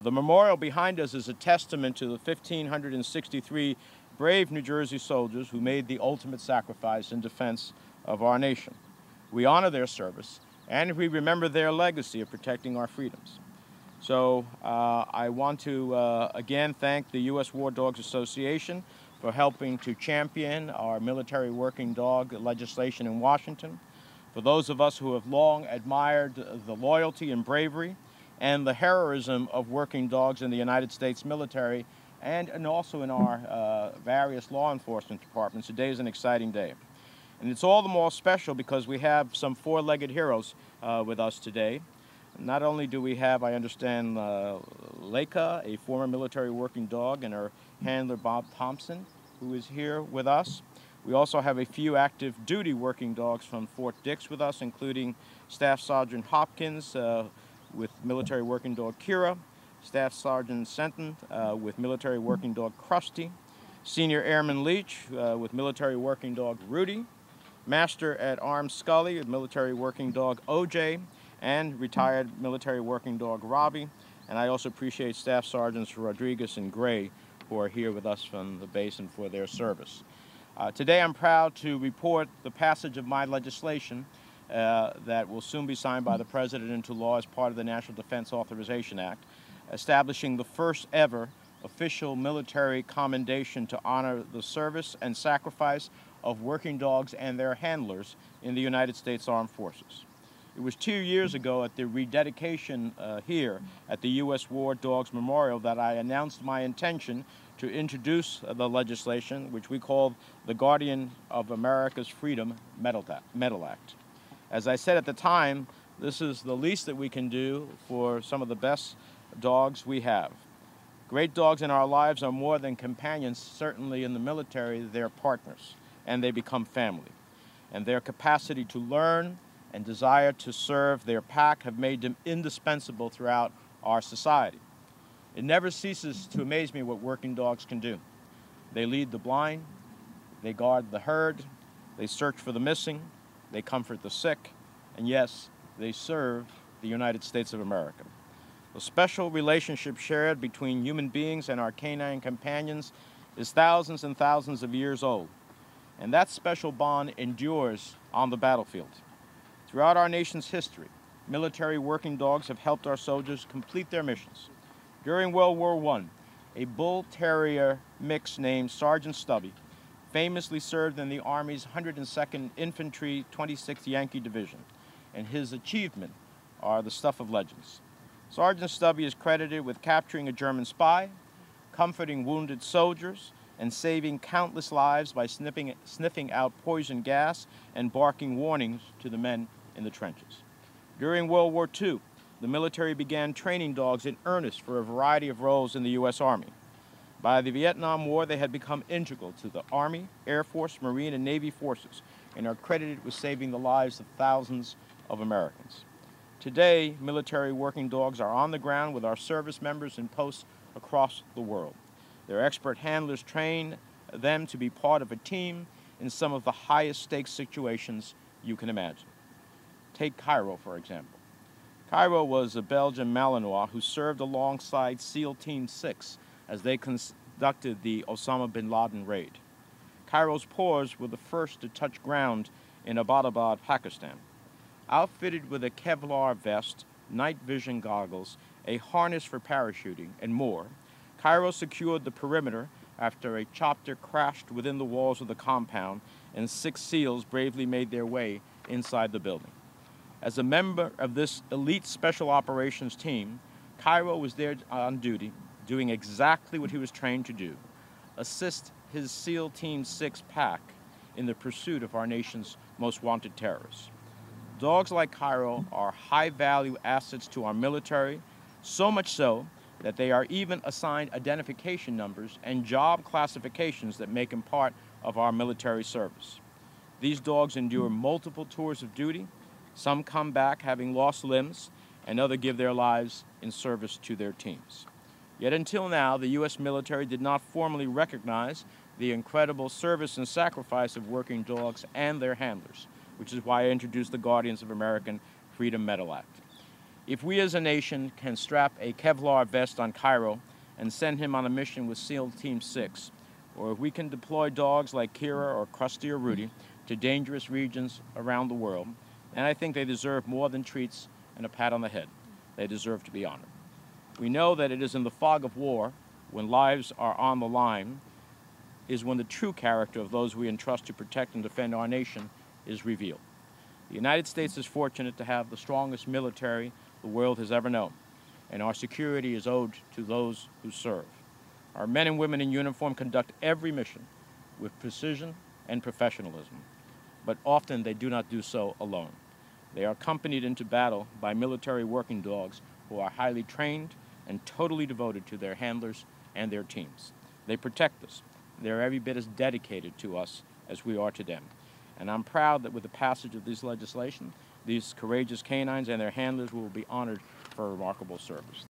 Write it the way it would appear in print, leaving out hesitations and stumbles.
The memorial behind us is a testament to the 1,563 brave New Jersey soldiers who made the ultimate sacrifice in defense of our nation. We honor their service, and we remember their legacy of protecting our freedoms. So I want to again thank the U.S. War Dogs Association for helping to champion our military working dog legislation in Washington. For those of us who have long admired the loyalty and bravery and the heroism of working dogs in the United States military and also in our various law enforcement departments, today is an exciting day. And it's all the more special because we have some four-legged heroes with us today. Not only do we have, I understand, Leica, a former military working dog, and her handler, Bob Thompson, who is here with us. We also have a few active duty working dogs from Fort Dix with us, including Staff Sergeant Hopkins with military working dog Kira, Staff Sergeant Senton with military working dog Krusty, Senior Airman Leach with military working dog Rudy, Master at Arms Scully with military working dog OJ, and retired military working dog Robbie. And I also appreciate Staff Sergeants Rodriguez and Gray who are here with us from the base and for their service. Today I'm proud to report the passage of my legislation that will soon be signed by the President into law as part of the National Defense Authorization Act, establishing the first ever official military commendation to honor the service and sacrifice of working dogs and their handlers in the United States Armed Forces. It was 2 years ago at the rededication here at the U.S. War Dogs Memorial that I announced my intention to introduce the legislation, which we call the Guardian of America's Freedom Medal Act. As I said at the time, this is the least that we can do for some of the best dogs we have. Great dogs in our lives are more than companions. Certainly in the military, they're partners, and they become family. And their capacity to learn and desire to serve their pack have made them indispensable throughout our society. It never ceases to amaze me what working dogs can do. They lead the blind, they guard the herd, they search for the missing, they comfort the sick, and yes, they serve the United States of America. The special relationship shared between human beings and our canine companions is thousands and thousands of years old, and that special bond endures on the battlefield. Throughout our nation's history, military working dogs have helped our soldiers complete their missions. During World War I, a bull terrier mix named Sergeant Stubby famously served in the Army's 102nd Infantry 26th Yankee Division, and his achievements are the stuff of legends. Sergeant Stubby is credited with capturing a German spy, comforting wounded soldiers, and saving countless lives by sniffing out poison gas and barking warnings to the men in the trenches. During World War II, the military began training dogs in earnest for a variety of roles in the U.S. Army. By the Vietnam War, they had become integral to the Army, Air Force, Marine, and Navy forces, and are credited with saving the lives of thousands of Americans. Today, military working dogs are on the ground with our service members in posts across the world. Their expert handlers train them to be part of a team in some of the highest stakes situations you can imagine. Take Cairo, for example. Cairo was a Belgian Malinois who served alongside SEAL Team 6 as they conducted the Osama bin Laden raid. Cairo's paws were the first to touch ground in Abbottabad, Pakistan. Outfitted with a Kevlar vest, night vision goggles, a harness for parachuting, and more, Cairo secured the perimeter after a chopper crashed within the walls of the compound and 6 SEALs bravely made their way inside the building. As a member of this elite special operations team, Cairo was there on duty, doing exactly what he was trained to do: assist his SEAL Team 6 pack in the pursuit of our nation's most wanted terrorists. Dogs like Cairo are high-value assets to our military, so much so that they are even assigned identification numbers and job classifications that make them part of our military service. These dogs endure multiple tours of duty. Some come back having lost limbs, and others give their lives in service to their teams. Yet until now, the U.S. military did not formally recognize the incredible service and sacrifice of working dogs and their handlers, which is why I introduced the Guardians of American Freedom Medal Act. If we as a nation can strap a Kevlar vest on Cairo and send him on a mission with SEAL Team 6, or if we can deploy dogs like Kira or Krusty or Rudy to dangerous regions around the world, then I think they deserve more than treats and a pat on the head. They deserve to be honored. We know that it is in the fog of war, when lives are on the line, is when the true character of those we entrust to protect and defend our nation is revealed. The United States is fortunate to have the strongest military the world has ever known, and our security is owed to those who serve. Our men and women in uniform conduct every mission with precision and professionalism, but often they do not do so alone. They are accompanied into battle by military working dogs who are highly trained and totally devoted to their handlers and their teams. They protect us. They are every bit as dedicated to us as we are to them. And I'm proud that with the passage of this legislation, these courageous canines and their handlers will be honored for remarkable service.